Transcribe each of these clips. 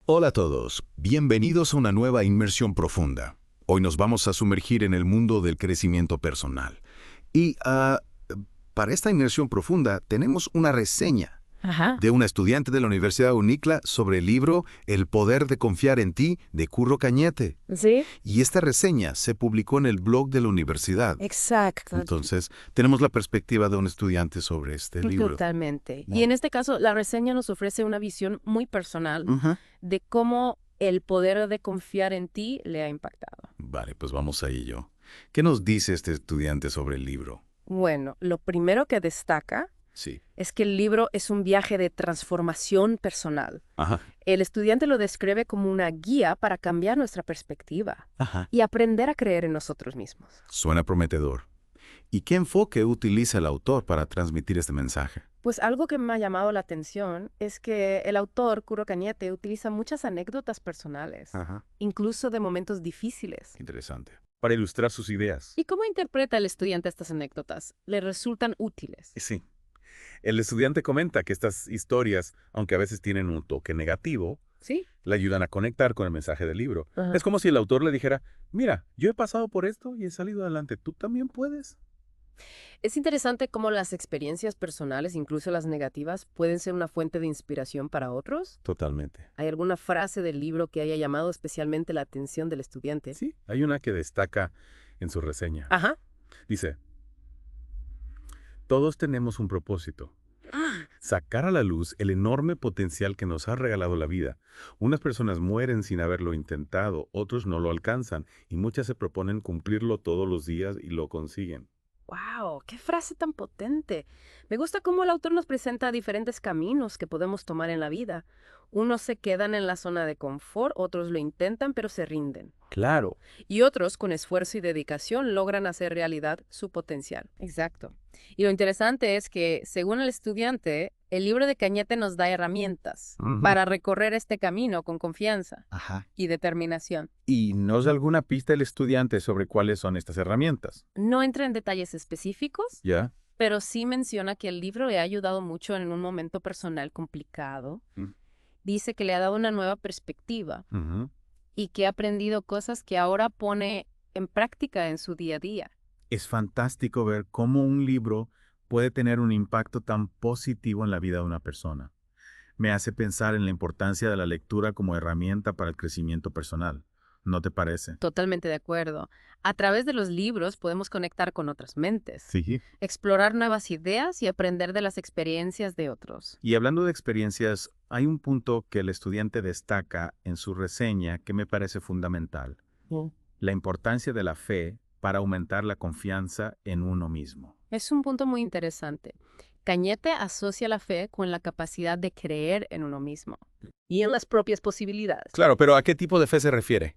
Hola a todos, bienvenidos a una nueva inmersión profunda. Hoy nos vamos a sumergir en el mundo del crecimiento personal. Y para esta inmersión profunda tenemos una reseña Ajá. de una estudiante de la Universidad UNICLA sobre el libro El poder de confiar en ti de Curro Cañete. Sí, Y esta reseña se publicó en el blog de la universidad. exacto, Entonces, tenemos la perspectiva de un estudiante sobre este libro. totalmente. Y Wow. en este caso, la reseña nos ofrece una visión muy personal Ujú. de cómo el poder de confiar en ti le ha impactado. Vale, pues vamos a ello. ¿Qué nos dice este estudiante sobre el libro? Bueno, lo primero que destaca Sí. es que el libro es un viaje de transformación personal. Ajá. El estudiante lo describe como una guía para cambiar nuestra perspectiva Ajá. y aprender a creer en nosotros mismos. Suena prometedor. ¿Y qué enfoque utiliza el autor para transmitir este mensaje? Pues algo que me ha llamado la atención es que el autor, Curro Cañete, utiliza muchas anécdotas personales, Ajá. incluso de momentos difíciles. Interesante. Para ilustrar sus ideas. ¿Y cómo interpreta el estudiante estas anécdotas? ¿Le resultan útiles? Sí. El estudiante comenta que estas historias, aunque a veces tienen un toque negativo, Sí. le ayudan a conectar con el mensaje del libro. Ajá. Es como si el autor le dijera, mira, yo he pasado por esto y he salido adelante, tú también puedes. Es interesante cómo las experiencias personales, incluso las negativas, pueden ser una fuente de inspiración para otros. Totalmente. ¿Hay alguna frase del libro que haya llamado especialmente la atención del estudiante? Sí, hay una que destaca en su reseña. Ajá. Dice, todos tenemos un propósito. Sacar a la luz el enorme potencial que nos ha regalado la vida. Unas personas mueren sin haberlo intentado, otros no lo alcanzan y muchas se proponen cumplirlo todos los días y lo consiguen. ¡Wow! ¡Qué frase tan potente! Me gusta cómo el autor nos presenta diferentes caminos que podemos tomar en la vida. Unos se quedan en la zona de confort, otros lo intentan pero se rinden. Claro. Y otros, con esfuerzo y dedicación, logran hacer realidad su potencial. Exacto. Y lo interesante es que, según el estudiante, el libro de Cañete nos da herramientas para recorrer este camino con confianza Ajá. y determinación. ¿Y nos da alguna pista el estudiante sobre cuáles son estas herramientas? No entra en detalles específicos, ¿Ya? pero sí menciona que el libro le ha ayudado mucho en un momento personal complicado. Mm. Dice que le ha dado una nueva perspectiva Ujú. y que ha aprendido cosas que ahora pone en práctica en su día a día. Es fantástico ver cómo un libro puede tener un impacto tan positivo en la vida de una persona. Me hace pensar en la importancia de la lectura como herramienta para el crecimiento personal. ¿No te parece? Totalmente de acuerdo. A través de los libros podemos conectar con otras mentes, Sí. explorar nuevas ideas y aprender de las experiencias de otros. Y hablando de experiencias, hay un punto que el estudiante destaca en su reseña que me parece fundamental. La importancia de la fe para aumentar la confianza en uno mismo. Es un punto muy interesante. Cañete asocia la fe con la capacidad de creer en uno mismo y en las propias posibilidades. Claro, pero ¿a qué tipo de fe se refiere?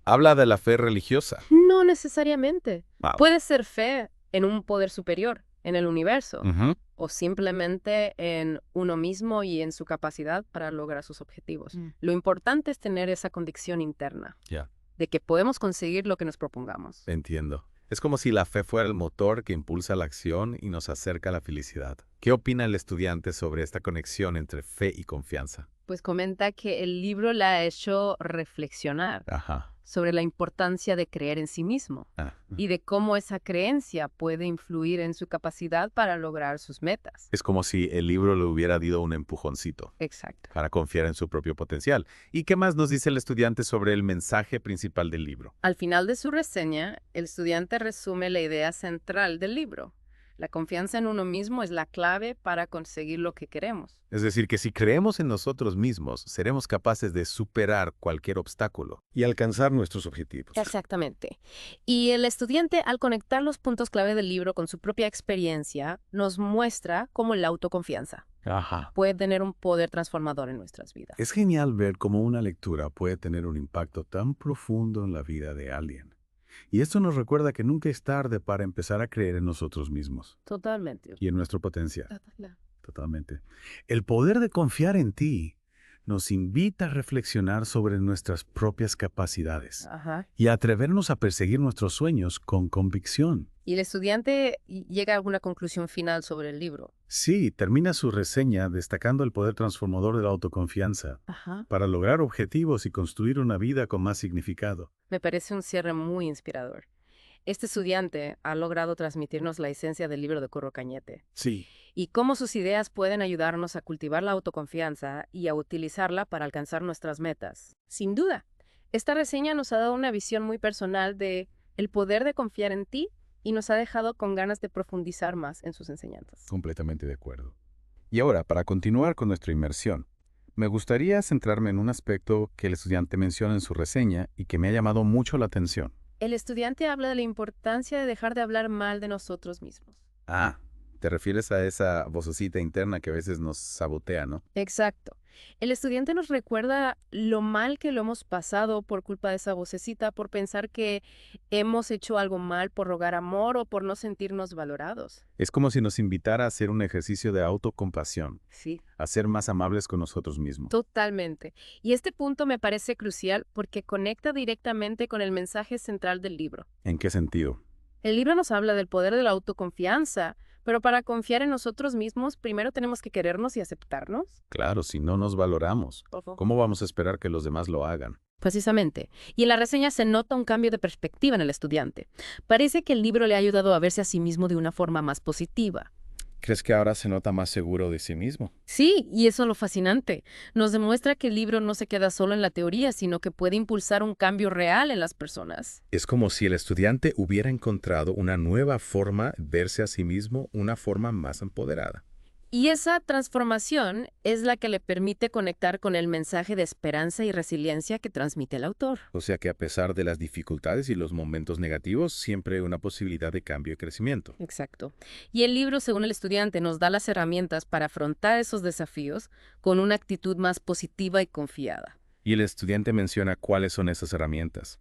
Habla de la fe religiosa. No necesariamente. Wow. Puede ser fe en un poder superior, en el universo, Ujú. o simplemente en uno mismo y en su capacidad para lograr sus objetivos. Lo importante es tener esa convicción interna Ya. de que podemos conseguir lo que nos propongamos. Entiendo. Es como si la fe fuera el motor que impulsa la acción y nos acerca a la felicidad. ¿Qué opina el estudiante sobre esta conexión entre fe y confianza? Pues comenta que el libro le ha hecho reflexionar Ajá. sobre la importancia de creer en sí mismo Ah. y de cómo esa creencia puede influir en su capacidad para lograr sus metas. Es como si el libro le hubiera dado un empujoncito Exacto. para confiar en su propio potencial. ¿Y qué más nos dice el estudiante sobre el mensaje principal del libro? Al final de su reseña, el estudiante resume la idea central del libro. La confianza en uno mismo es la clave para conseguir lo que queremos. Es decir, que si creemos en nosotros mismos, seremos capaces de superar cualquier obstáculo y alcanzar nuestros objetivos. Exactamente. Y el estudiante, al conectar los puntos clave del libro con su propia experiencia, nos muestra cómo la autoconfianza Ajá. puede tener un poder transformador en nuestras vidas. Es genial ver cómo una lectura puede tener un impacto tan profundo en la vida de alguien. Y esto nos recuerda que nunca es tarde para empezar a creer en nosotros mismos Totalmente. y en nuestro potencial. Totalmente. El poder de confiar en ti nos invita a reflexionar sobre nuestras propias capacidades Ajá. y a atrevernos a perseguir nuestros sueños con convicción. Y el estudiante llega a alguna conclusión final sobre el libro. Sí, termina su reseña destacando el poder transformador de la autoconfianza Ajá. para lograr objetivos y construir una vida con más significado. Me parece un cierre muy inspirador. Este estudiante ha logrado transmitirnos la esencia del libro de Curro Cañete Sí. y cómo sus ideas pueden ayudarnos a cultivar la autoconfianza y a utilizarla para alcanzar nuestras metas. Sin duda, esta reseña nos ha dado una visión muy personal de el poder de confiar en ti y nos ha dejado con ganas de profundizar más en sus enseñanzas. Completamente de acuerdo. Y ahora, para continuar con nuestra inmersión, me gustaría centrarme en un aspecto que el estudiante menciona en su reseña y que me ha llamado mucho la atención. El estudiante habla de la importancia de dejar de hablar mal de nosotros mismos. Ah, te refieres a esa vocecita interna que a veces nos sabotea, ¿no? Exacto. El estudiante nos recuerda lo mal que lo hemos pasado por culpa de esa vocecita, por pensar que hemos hecho algo mal, por rogar amor o por no sentirnos valorados. Es como si nos invitara a hacer un ejercicio de autocompasión, Sí, a ser más amables con nosotros mismos. totalmente. Y este punto me parece crucial porque conecta directamente con el mensaje central del libro. ¿En qué sentido? El libro nos habla del poder de la autoconfianza, pero para confiar en nosotros mismos, primero tenemos que querernos y aceptarnos. Claro, si no nos valoramos, ¿cómo vamos a esperar que los demás lo hagan? Precisamente. Y en la reseña se nota un cambio de perspectiva en el estudiante. Parece que el libro le ha ayudado a verse a sí mismo de una forma más positiva. ¿Crees que ahora se nota más seguro de sí mismo? Sí, y eso es lo fascinante. Nos demuestra que el libro no se queda solo en la teoría, sino que puede impulsar un cambio real en las personas. Es como si el estudiante hubiera encontrado una nueva forma de verse a sí mismo, una forma más empoderada. Y esa transformación es la que le permite conectar con el mensaje de esperanza y resiliencia que transmite el autor. O sea que a pesar de las dificultades y los momentos negativos, siempre hay una posibilidad de cambio y crecimiento. Exacto. Y el libro, según el estudiante, nos da las herramientas para afrontar esos desafíos con una actitud más positiva y confiada. Y el estudiante menciona cuáles son esas herramientas.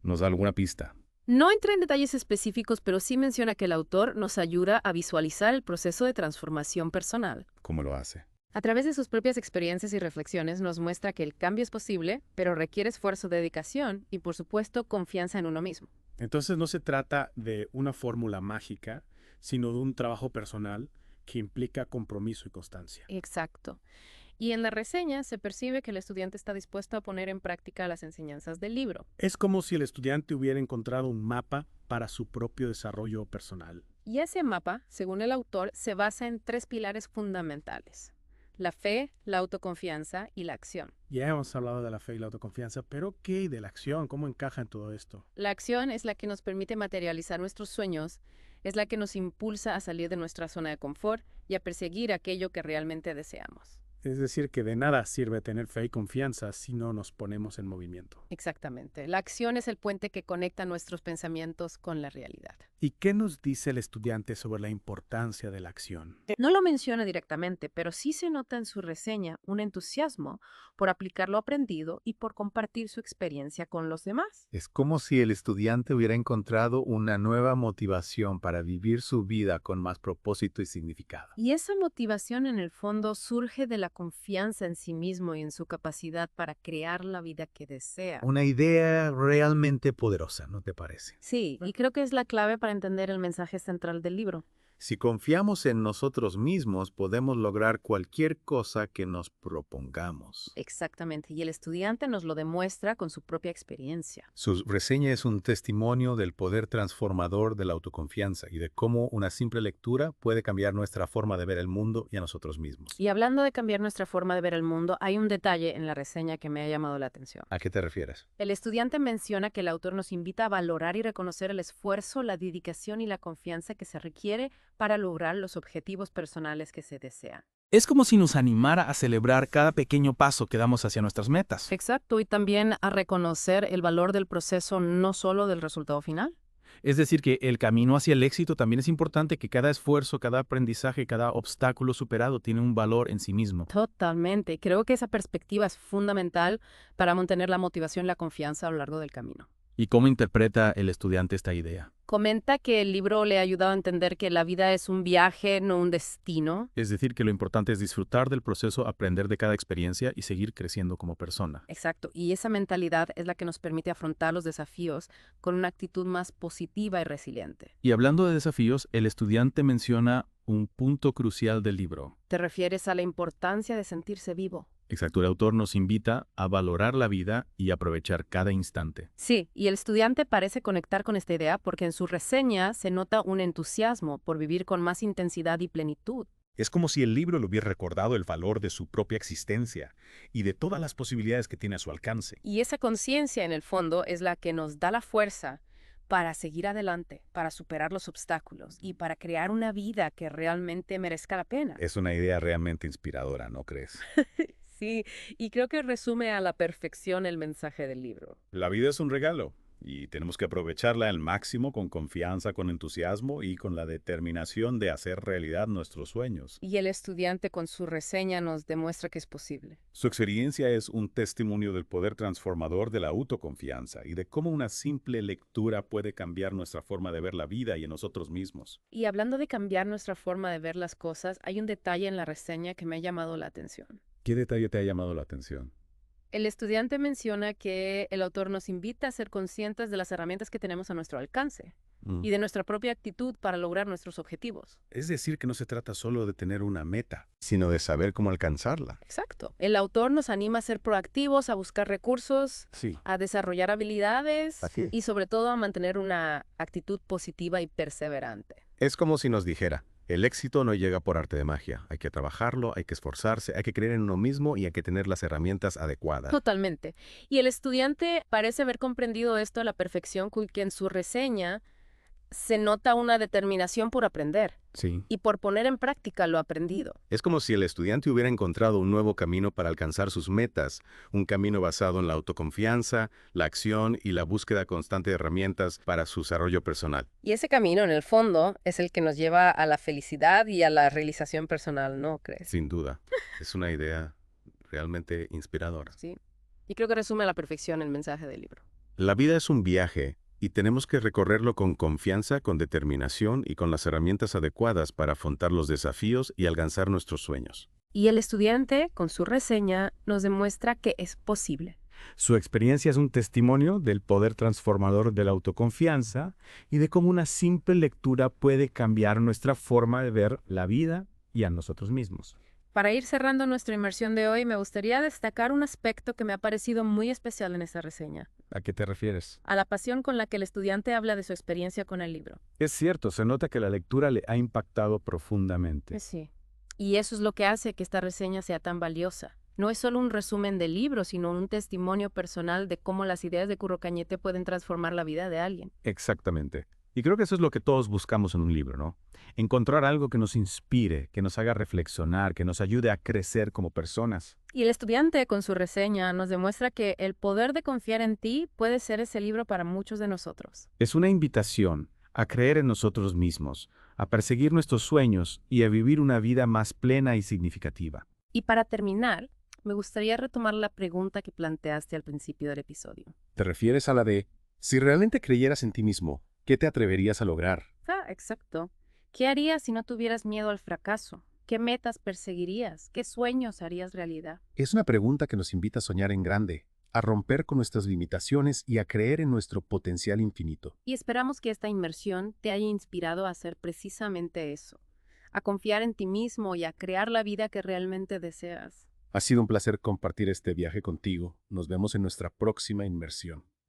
¿Nos da alguna pista? No entra en detalles específicos, pero sí menciona que el autor nos ayuda a visualizar el proceso de transformación personal. ¿Cómo lo hace? A través de sus propias experiencias y reflexiones nos muestra que el cambio es posible, pero requiere esfuerzo, dedicación y, por supuesto, confianza en uno mismo. Entonces no se trata de una fórmula mágica, sino de un trabajo personal que implica compromiso y constancia. Exacto. Y en la reseña se percibe que el estudiante está dispuesto a poner en práctica las enseñanzas del libro. Es como si el estudiante hubiera encontrado un mapa para su propio desarrollo personal. Y ese mapa, según el autor, se basa en 3 pilares fundamentales: la fe, la autoconfianza y la acción. Ya hemos hablado de la fe y la autoconfianza, pero ¿qué de la acción? ¿Cómo encaja en todo esto? La acción es la que nos permite materializar nuestros sueños, es la que nos impulsa a salir de nuestra zona de confort y a perseguir aquello que realmente deseamos. Es decir, que de nada sirve tener fe y confianza si no nos ponemos en movimiento. Exactamente. La acción es el puente que conecta nuestros pensamientos con la realidad. ¿Y qué nos dice el estudiante sobre la importancia de la acción? No lo menciona directamente, pero sí se nota en su reseña un entusiasmo por aplicar lo aprendido y por compartir su experiencia con los demás. Es como si el estudiante hubiera encontrado una nueva motivación para vivir su vida con más propósito y significado. Y esa motivación en el fondo surge de la confianza en sí mismo y en su capacidad para crear la vida que desea. Una idea realmente poderosa, ¿no te parece? Sí, y creo que es la clave para entender el mensaje central del libro. Si confiamos en nosotros mismos, podemos lograr cualquier cosa que nos propongamos. Exactamente, y el estudiante nos lo demuestra con su propia experiencia. Su reseña es un testimonio del poder transformador de la autoconfianza y de cómo una simple lectura puede cambiar nuestra forma de ver el mundo y a nosotros mismos. Y hablando de cambiar nuestra forma de ver el mundo, hay un detalle en la reseña que me ha llamado la atención. ¿A qué te refieres? El estudiante menciona que el autor nos invita a valorar y reconocer el esfuerzo, la dedicación y la confianza que se requiere para lograr los objetivos personales que se desean. Es como si nos animara a celebrar cada pequeño paso que damos hacia nuestras metas. Exacto, y también a reconocer el valor del proceso, no solo del resultado final. Es decir, que el camino hacia el éxito también es importante, que cada esfuerzo, cada aprendizaje, cada obstáculo superado tiene un valor en sí mismo. Totalmente. Creo que esa perspectiva es fundamental para mantener la motivación y la confianza a lo largo del camino. ¿Y cómo interpreta el estudiante esta idea? Comenta que el libro le ha ayudado a entender que la vida es un viaje, no un destino. Es decir, que lo importante es disfrutar del proceso, aprender de cada experiencia y seguir creciendo como persona. Exacto, y esa mentalidad es la que nos permite afrontar los desafíos con una actitud más positiva y resiliente. Y hablando de desafíos, el estudiante menciona un punto crucial del libro. ¿Te refieres a la importancia de sentirse vivo? Exacto, el autor nos invita a valorar la vida y aprovechar cada instante. Sí, y el estudiante parece conectar con esta idea porque en su reseña se nota un entusiasmo por vivir con más intensidad y plenitud. Es como si el libro le hubiera recordado el valor de su propia existencia y de todas las posibilidades que tiene a su alcance. Y esa conciencia, en el fondo, es la que nos da la fuerza para seguir adelante, para superar los obstáculos y para crear una vida que realmente merezca la pena. Es una idea realmente inspiradora, ¿no crees? Sí, y creo que resume a la perfección el mensaje del libro. La vida es un regalo y tenemos que aprovecharla al máximo con confianza, con entusiasmo y con la determinación de hacer realidad nuestros sueños. Y el estudiante con su reseña nos demuestra que es posible. Su experiencia es un testimonio del poder transformador de la autoconfianza y de cómo una simple lectura puede cambiar nuestra forma de ver la vida y en nosotros mismos. Y hablando de cambiar nuestra forma de ver las cosas, hay un detalle en la reseña que me ha llamado la atención. ¿Qué detalle te ha llamado la atención? El estudiante menciona que el autor nos invita a ser conscientes de las herramientas que tenemos a nuestro alcance y de nuestra propia actitud para lograr nuestros objetivos. Es decir, que no se trata solo de tener una meta, sino de saber cómo alcanzarla. Exacto. El autor nos anima a ser proactivos, a buscar recursos, Sí. a desarrollar habilidades Así es. y sobre todo a mantener una actitud positiva y perseverante. Es como si nos dijera, el éxito no llega por arte de magia. Hay que trabajarlo, hay que esforzarse, hay que creer en uno mismo y hay que tener las herramientas adecuadas. Totalmente. Y el estudiante parece haber comprendido esto a la perfección, que en su reseña se nota una determinación por aprender Sí. y por poner en práctica lo aprendido. Es como si el estudiante hubiera encontrado un nuevo camino para alcanzar sus metas, un camino basado en la autoconfianza, la acción y la búsqueda constante de herramientas para su desarrollo personal. Y ese camino, en el fondo, es el que nos lleva a la felicidad y a la realización personal, ¿no crees? Sin duda, es una idea realmente inspiradora. Sí. Y creo que resume a la perfección el mensaje del libro. La vida es un viaje y tenemos que recorrerlo con confianza, con determinación y con las herramientas adecuadas para afrontar los desafíos y alcanzar nuestros sueños. Y el estudiante, con su reseña, nos demuestra que es posible. Su experiencia es un testimonio del poder transformador de la autoconfianza y de cómo una simple lectura puede cambiar nuestra forma de ver la vida y a nosotros mismos. Para ir cerrando nuestra inmersión de hoy, me gustaría destacar un aspecto que me ha parecido muy especial en esta reseña, ¿A qué te refieres? a la pasión con la que el estudiante habla de su experiencia con el libro. Es cierto, se nota que la lectura le ha impactado profundamente. Sí. Y eso es lo que hace que esta reseña sea tan valiosa. No es solo un resumen del libro, sino un testimonio personal de cómo las ideas de Curro Cañete pueden transformar la vida de alguien. Exactamente. Y creo que eso es lo que todos buscamos en un libro, ¿no? Encontrar algo que nos inspire, que nos haga reflexionar, que nos ayude a crecer como personas. Y el estudiante, con su reseña, nos demuestra que el poder de confiar en ti puede ser ese libro para muchos de nosotros. Es una invitación a creer en nosotros mismos, a perseguir nuestros sueños y a vivir una vida más plena y significativa. Y para terminar, me gustaría retomar la pregunta que planteaste al principio del episodio. ¿Te refieres a la de, si realmente creyeras en ti mismo, qué te atreverías a lograr? Exacto. ¿Qué harías si no tuvieras miedo al fracaso? ¿Qué metas perseguirías? ¿Qué sueños harías realidad? Es una pregunta que nos invita a soñar en grande, a romper con nuestras limitaciones y a creer en nuestro potencial infinito. Y esperamos que esta inmersión te haya inspirado a hacer precisamente eso, a confiar en ti mismo y a crear la vida que realmente deseas. Ha sido un placer compartir este viaje contigo. Nos vemos en nuestra próxima inmersión.